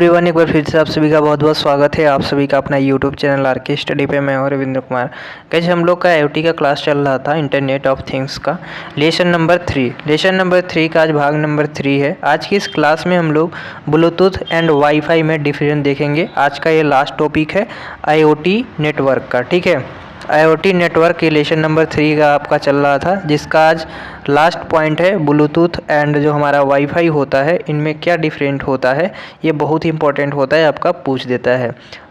Everyone, एक बार फिर से आप सभी का बहुत बहुत स्वागत है। आप सभी का अपना यूट्यूब चैनल आरके स्टडी पे। मैं और रविंद्र कुमार। कैसे हम लोग का IoT का क्लास चल रहा था, इंटरनेट ऑफ थिंग्स का लेसन नंबर 3 का आज भाग नंबर 3 है। आज की इस क्लास में हम लोग ब्लूटूथ एंड वाईफाई में डिफरेंस देखेंगे। आज का ये लास्ट टॉपिक है IoT नेटवर्क का। ठीक है, IoT नेटवर्क के लेसन नंबर 3 का आपका चल रहा था, जिसका आज लास्ट पॉइंट है ब्लूटूथ एंड जो हमारा वाईफाई होता है, इनमें क्या डिफरेंट होता है। ये बहुत ही इंपॉर्टेंट होता है, आपका पूछ देता है।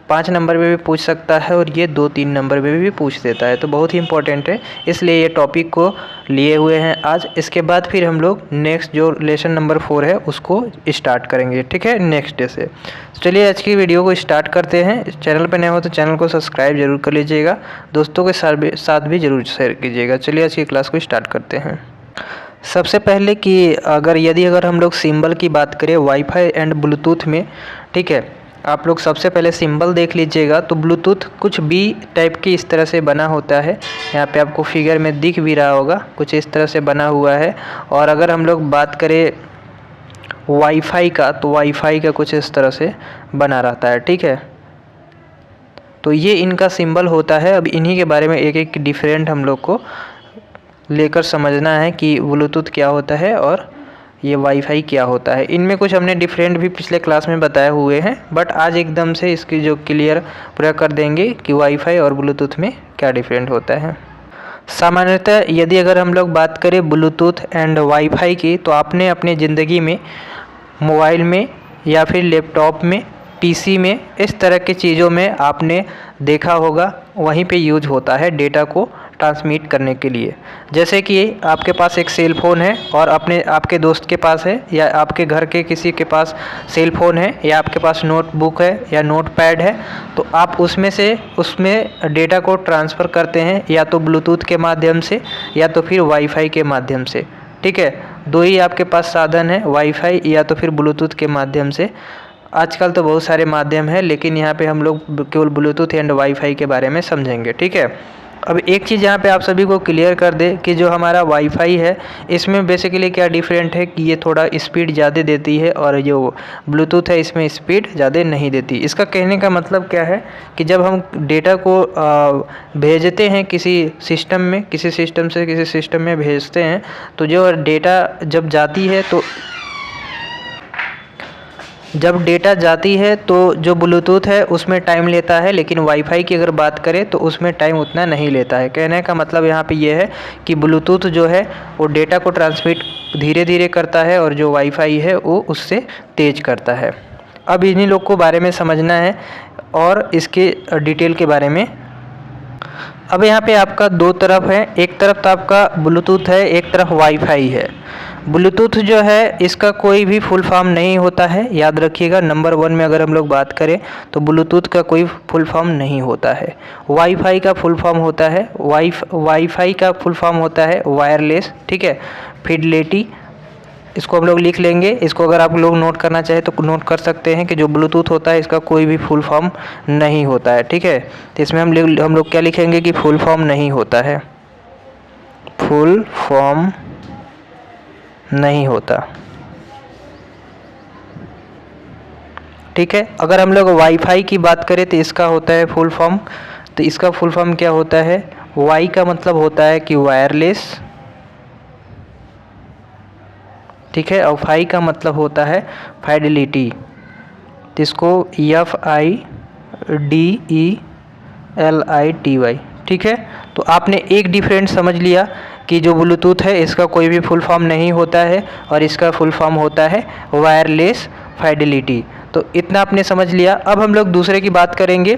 5 नंबर में भी पूछ सकता है और ये 2-3 नंबर में भी पूछ देता है, तो बहुत ही इंपॉर्टेंट है, इसलिए ये टॉपिक को लिए हुए हैं आज। इसके बाद फिर हम लोग नेक्स्ट जो लेसन नंबर 4 है उसको स्टार्ट करेंगे। ठीक है, नेक्स्ट डे से। चलिए आज की वीडियो को स्टार्ट करते हैं। चैनल पर नए हो तो चैनल को सब्सक्राइब जरूर कर लीजिएगा, दोस्तों के साथ भी जरूर शेयर कीजिएगा। चलिए आज की क्लास को स्टार्ट करते हैं। सबसे पहले कि अगर हम लोग सिंबल की बात करें वाईफाई एंड ब्लूटूथ में, ठीक है, आप लोग सबसे पहले सिंबल देख लीजिएगा। तो ब्लूटूथ कुछ बी टाइप की इस तरह से बना होता है। यहाँ पे आपको फिगर में दिख भी रहा होगा, कुछ इस तरह से बना हुआ है। और अगर हम लोग बात करें वाईफाई का, तो वाईफाई का कुछ इस तरह से बना रहता है। ठीक है, तो ये इनका सिंबल होता है। अब इन्हीं के बारे में एक एक डिफरेंट हम लोग को लेकर समझना है कि ब्लूटूथ क्या होता है और ये वाईफाई क्या होता है। इनमें कुछ हमने डिफरेंट भी पिछले क्लास में बताए हुए हैं, बट आज एकदम से इसकी जो क्लियर पूरा कर देंगे कि वाईफाई और ब्लूटूथ में क्या डिफरेंट होता है। सामान्यतः यदि अगर हम लोग बात करें ब्लूटूथ एंड वाईफाई की, तो आपने अपनी ज़िंदगी में मोबाइल में या फिर लैपटॉप में, पीसी में, इस तरह की चीज़ों में आपने देखा होगा, वहीं पे यूज होता है डेटा को ट्रांसमिट करने के लिए। जैसे कि आपके पास एक सेल फ़ोन है और आपके दोस्त के पास है, या आपके घर के किसी के पास सेल फ़ोन है, या आपके पास नोटबुक है या नोटपैड है, तो आप उसमें डेटा को ट्रांसफ़र करते हैं, या तो ब्लूटूथ के माध्यम से या तो फिर वाईफाई के माध्यम से। ठीक है, दो ही आपके पास साधन है, वाईफाई या तो फिर ब्लूटूथ के माध्यम से। आजकल तो बहुत सारे माध्यम है, लेकिन यहाँ पे हम लोग केवल ब्लूटूथ एंड वाईफाई के बारे में समझेंगे। ठीक है, अब एक चीज़ यहाँ पे आप सभी को क्लियर कर दे कि जो हमारा वाईफाई है, इसमें बेसिकली क्या डिफरेंट है कि ये थोड़ा स्पीड ज़्यादा देती है और जो ब्लूटूथ है इसमें स्पीड ज़्यादा नहीं देती। इसका कहने का मतलब क्या है कि जब हम डेटा को भेजते हैं किसी सिस्टम में, किसी सिस्टम से किसी सिस्टम में भेजते हैं, तो जो डेटा जब डेटा जाती है तो जो ब्लूटूथ है उसमें टाइम लेता है, लेकिन वाईफाई की अगर बात करें तो उसमें टाइम उतना नहीं लेता है। कहने का मतलब यहाँ पे ये है कि ब्लूटूथ जो है वो डेटा को ट्रांसमिट धीरे धीरे करता है और जो वाईफाई है वो उससे तेज़ करता है। अब इन्हीं लोग को बारे में समझना है और इसके डिटेल के बारे में। अब यहाँ पे आपका दो तरफ है, एक तरफ तो आपका ब्लूटूथ है, एक तरफ वाईफाई है। ब्लूटूथ जो है इसका कोई भी फुल फॉर्म नहीं होता है, याद रखिएगा। नंबर 1 में अगर हम लोग बात करें तो ब्लूटूथ का कोई फुल फॉर्म नहीं होता है। वाईफाई का फुल फॉर्म होता है वाईफाई का फुल फॉर्म होता है वायरलेस, ठीक है, फिडेलिटी। इसको हम लोग लिख लेंगे। इसको अगर आप लोग नोट करना चाहे तो नोट कर सकते हैं कि जो ब्लूटूथ होता है इसका कोई भी फुल फॉर्म नहीं होता है। ठीक है, तो इसमें हम लोग क्या लिखेंगे कि फुल फॉर्म नहीं होता है, फुल फॉर्म नहीं होता। ठीक है, अगर हम लोग वाईफाई की बात करें तो इसका होता है फुल फॉर्म। तो इसका फुल फॉर्म क्या होता है? वाई का मतलब होता है कि वायरलेस, ठीक है, और फाई का मतलब होता है फाइडेलिटी। तो इसको FIDELITY, ठीक है। तो आपने एक डिफरेंट समझ लिया कि जो ब्लूटूथ है इसका कोई भी फुल फॉर्म नहीं होता है और इसका फुल फॉर्म होता है वायरलेस फाइडेलिटी। तो इतना आपने समझ लिया। अब हम लोग दूसरे की बात करेंगे।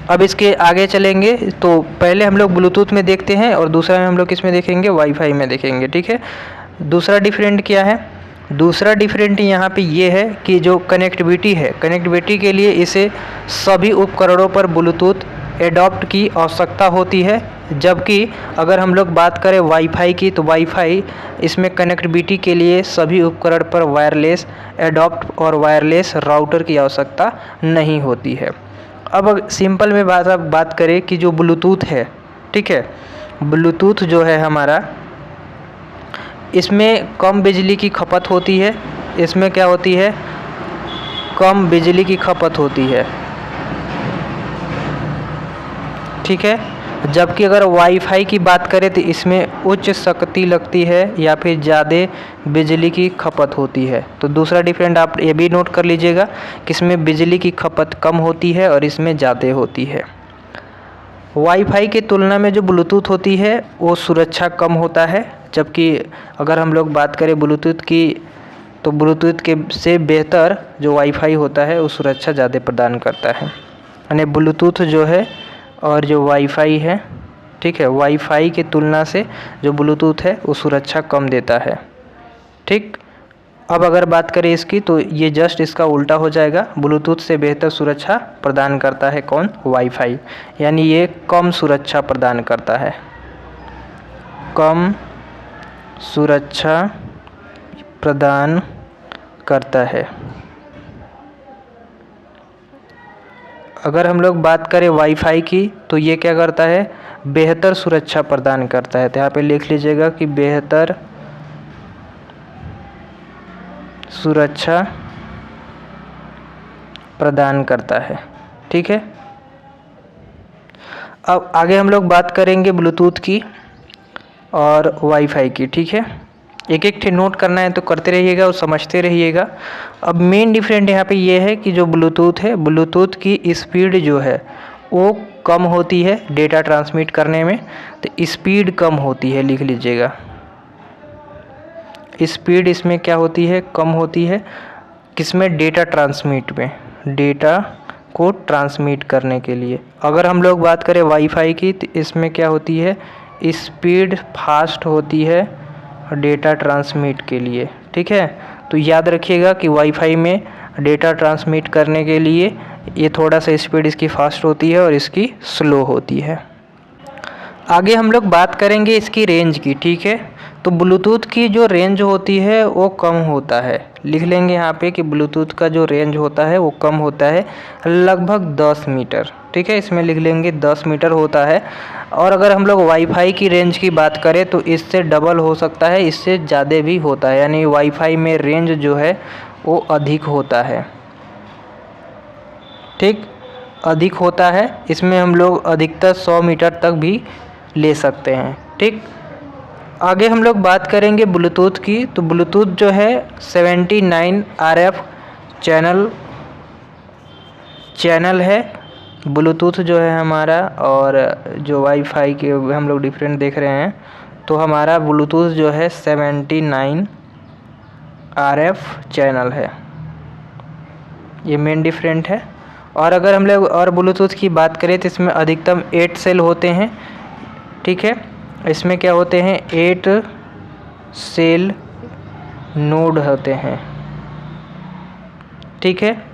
अब इसके आगे चलेंगे तो पहले हम लोग ब्लूटूथ में देखते हैं और दूसरा में हम लोग किस में देखेंगे? वाईफाई में देखेंगे। ठीक है, दूसरा डिफरेंट क्या है? दूसरा डिफरेंट यहाँ पे ये है कि जो कनेक्टिविटी है, कनेक्टिविटी के लिए इसे सभी उपकरणों पर ब्लूटूथ एडॉप्ट की आवश्यकता होती है। जबकि अगर हम लोग बात करें वाईफाई की, तो वाईफाई इसमें कनेक्टिविटी के लिए सभी उपकरण पर वायरलेस एडॉप्ट और वायरलेस राउटर की आवश्यकता नहीं होती है। अब सिंपल में बात करें कि जो ब्लूटूथ है, ठीक है, ब्लूटूथ जो है हमारा, इसमें कम बिजली की खपत होती है। इसमें क्या होती है? कम बिजली की खपत होती है, ठीक है। जबकि अगर वाईफाई की बात करें तो इसमें उच्च शक्ति लगती है या फिर ज़्यादा बिजली की खपत होती है। तो दूसरा डिफरेंट आप ये भी नोट कर लीजिएगा कि इसमें बिजली की खपत कम होती है और इसमें ज़्यादा होती है। वाईफाई की तुलना में जो ब्लूटूथ होती है वो सुरक्षा कम होता है, जबकि अगर हम लोग बात करें ब्लूटूथ की तो ब्लूटूथ के से बेहतर जो वाईफाई होता है वो सुरक्षा ज़्यादा प्रदान करता है। यानी ब्लूटूथ जो है और जो वाईफाई है, ठीक है, वाईफाई की तुलना से जो ब्लूटूथ है वो सुरक्षा कम देता है, ठीक। अब अगर बात करें इसकी तो ये जस्ट इसका उल्टा हो जाएगा, ब्लूटूथ से बेहतर सुरक्षा प्रदान करता है कौन? वाईफाई। यानी ये कम सुरक्षा प्रदान करता है, कम सुरक्षा प्रदान करता है। अगर हम लोग बात करें वाईफाई की तो ये क्या करता है? बेहतर सुरक्षा प्रदान करता है। तो यहाँ पे लिख लीजिएगा कि बेहतर सुरक्षा प्रदान करता है, ठीक है। अब आगे हम लोग बात करेंगे ब्लूटूथ की और वाईफाई की, ठीक है। एक एक ठे नोट करना है तो करते रहिएगा और समझते रहिएगा। अब मेन डिफरेंट यहाँ पे ये है कि जो ब्लूटूथ है, ब्लूटूथ की स्पीड जो है वो कम होती है डेटा ट्रांसमिट करने में। तो स्पीड कम होती है, लिख लीजिएगा, स्पीड इसमें क्या होती है? कम होती है। किसमें? डेटा ट्रांसमिट में, डेटा को ट्रांसमिट करने के लिए। अगर हम लोग बात करें वाईफाई की तो इसमें क्या होती है? स्पीड फास्ट होती है डेटा ट्रांसमिट के लिए, ठीक है। तो याद रखिएगा कि वाईफाई में डेटा ट्रांसमिट करने के लिए ये थोड़ा सा स्पीड इसकी फास्ट होती है और इसकी स्लो होती है। आगे हम लोग बात करेंगे इसकी रेंज की, ठीक है। तो ब्लूटूथ की जो रेंज होती है वो कम होता है, लिख लेंगे यहाँ पे कि ब्लूटूथ का जो रेंज होता है वो कम होता है, लगभग 10 मीटर, ठीक है। इसमें लिख लेंगे 10 मीटर होता है। और अगर हम लोग वाईफाई की रेंज की बात करें तो इससे डबल हो सकता है, इससे ज़्यादा भी होता है। यानी वाईफाई में रेंज जो है वो अधिक होता है, ठीक, अधिक होता है। इसमें हम लोग अधिकतर 100 मीटर तक भी ले सकते हैं, ठीक। आगे हम लोग बात करेंगे ब्लूटूथ की। तो ब्लूटूथ जो है 79 RF चैनल है ब्लूटूथ जो है हमारा। और जो वाईफाई के हम लोग डिफरेंट देख रहे हैं, तो हमारा ब्लूटूथ जो है 79 RF चैनल है, ये मेन डिफरेंट है। और अगर हम लोग और ब्लूटूथ की बात करें तो इसमें अधिकतम 8 सेल होते हैं, ठीक है। इसमें क्या होते हैं? 8 सेल नोड होते हैं, ठीक है।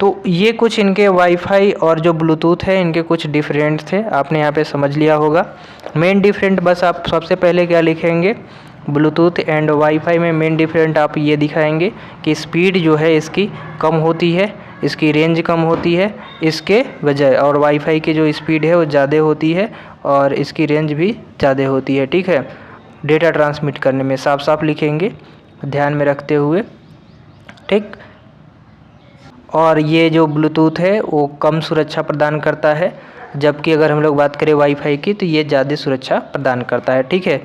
तो ये कुछ इनके वाईफाई और जो ब्लूटूथ है इनके कुछ डिफरेंट थे, आपने यहाँ पे समझ लिया होगा। मेन डिफरेंट बस आप सबसे पहले क्या लिखेंगे? ब्लूटूथ एंड वाईफाई में मेन डिफरेंट आप ये दिखाएंगे कि स्पीड जो है इसकी कम होती है, इसकी रेंज कम होती है इसके बजाय, और वाईफाई की जो स्पीड है वो ज़्यादा होती है और इसकी रेंज भी ज़्यादा होती है, ठीक है। डेटा ट्रांसमिट करने में साफ साफ लिखेंगे ध्यान में रखते हुए, ठीक। और ये जो ब्लूटूथ है वो कम सुरक्षा प्रदान करता है, जबकि अगर हम लोग बात करें वाईफाई की तो ये ज़्यादा सुरक्षा प्रदान करता है, ठीक है।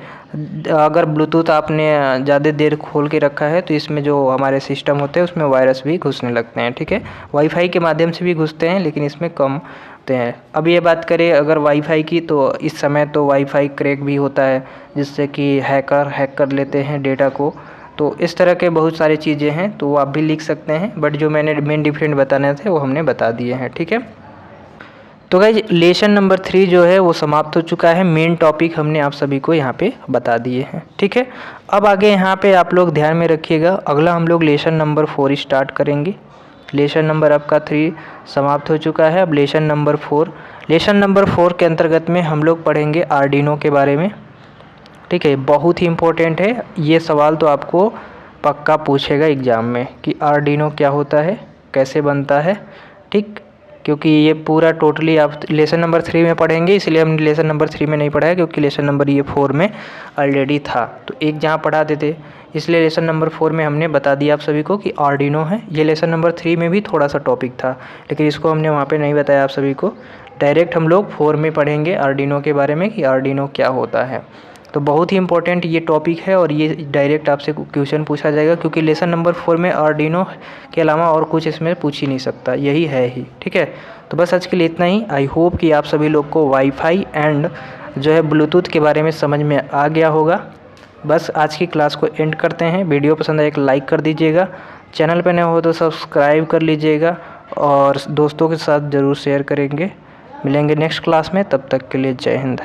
अगर ब्लूटूथ आपने ज़्यादा देर खोल के रखा है तो इसमें जो हमारे सिस्टम होते हैं उसमें वायरस भी घुसने लगते हैं, ठीक है। वाईफाई के माध्यम से भी घुसते हैं लेकिन इसमें कम होते हैं। अब ये बात करें अगर वाईफाई की, तो इस समय तो वाईफाई क्रैक भी होता है जिससे कि हैकर हैक कर लेते हैं डेटा को। तो इस तरह के बहुत सारी चीज़ें हैं, तो वो आप भी लिख सकते हैं, बट जो मैंने मेन डिफरेंट बताने थे वो हमने बता दिए हैं, ठीक है। तो गाइज लेसन नंबर 3 जो है वो समाप्त हो चुका है। मेन टॉपिक हमने आप सभी को यहाँ पे बता दिए हैं, ठीक है। अब आगे यहाँ पे आप लोग ध्यान में रखिएगा, अगला हम लोग लेसन नंबर 4 स्टार्ट करेंगे। लेसन नंबर आपका 3 समाप्त हो चुका है। अब लेसन नंबर 4, लेसन नंबर 4 के अंतर्गत में हम लोग पढ़ेंगे आर्डिनो के बारे में, ठीक है। बहुत ही इम्पोर्टेंट है ये सवाल, तो आपको पक्का पूछेगा एग्ज़ाम में कि आर्डिनो क्या होता है, कैसे बनता है, ठीक। क्योंकि ये पूरा टोटली आप लेसन नंबर 3 में पढ़ेंगे, इसलिए हमने लेसन नंबर 3 में नहीं पढ़ा है क्योंकि लेसन नंबर ये 4 में ऑलरेडी था। तो एक जहाँ पढ़ा देते इसलिए लेसन नंबर 4 में हमने बता दिया आप सभी को कि आर्डिनो है। ये लेसन नंबर 3 में भी थोड़ा सा टॉपिक था, लेकिन इसको हमने वहाँ पे नहीं बताया आप सभी को। डायरेक्ट हम लोग 4 में पढ़ेंगे आर्डिनो के बारे में कि आर्डिनो क्या होता है। तो बहुत ही इंपॉर्टेंट ये टॉपिक है और ये डायरेक्ट आपसे क्वेश्चन पूछा जाएगा, क्योंकि लेसन नंबर 4 में आर्डिनो के अलावा और कुछ इसमें पूछ ही नहीं सकता, यही है ही। ठीक है, तो बस आज के लिए इतना ही। आई होप कि आप सभी लोग को वाईफाई एंड जो है ब्लूटूथ के बारे में समझ में आ गया होगा। बस आज की क्लास को एंड करते हैं। वीडियो पसंद आए एक लाइक कर दीजिएगा, चैनल पर नए हो तो सब्सक्राइब कर लीजिएगा और दोस्तों के साथ ज़रूर शेयर करेंगे। मिलेंगे नेक्स्ट क्लास में, तब तक के लिए जय हिंद।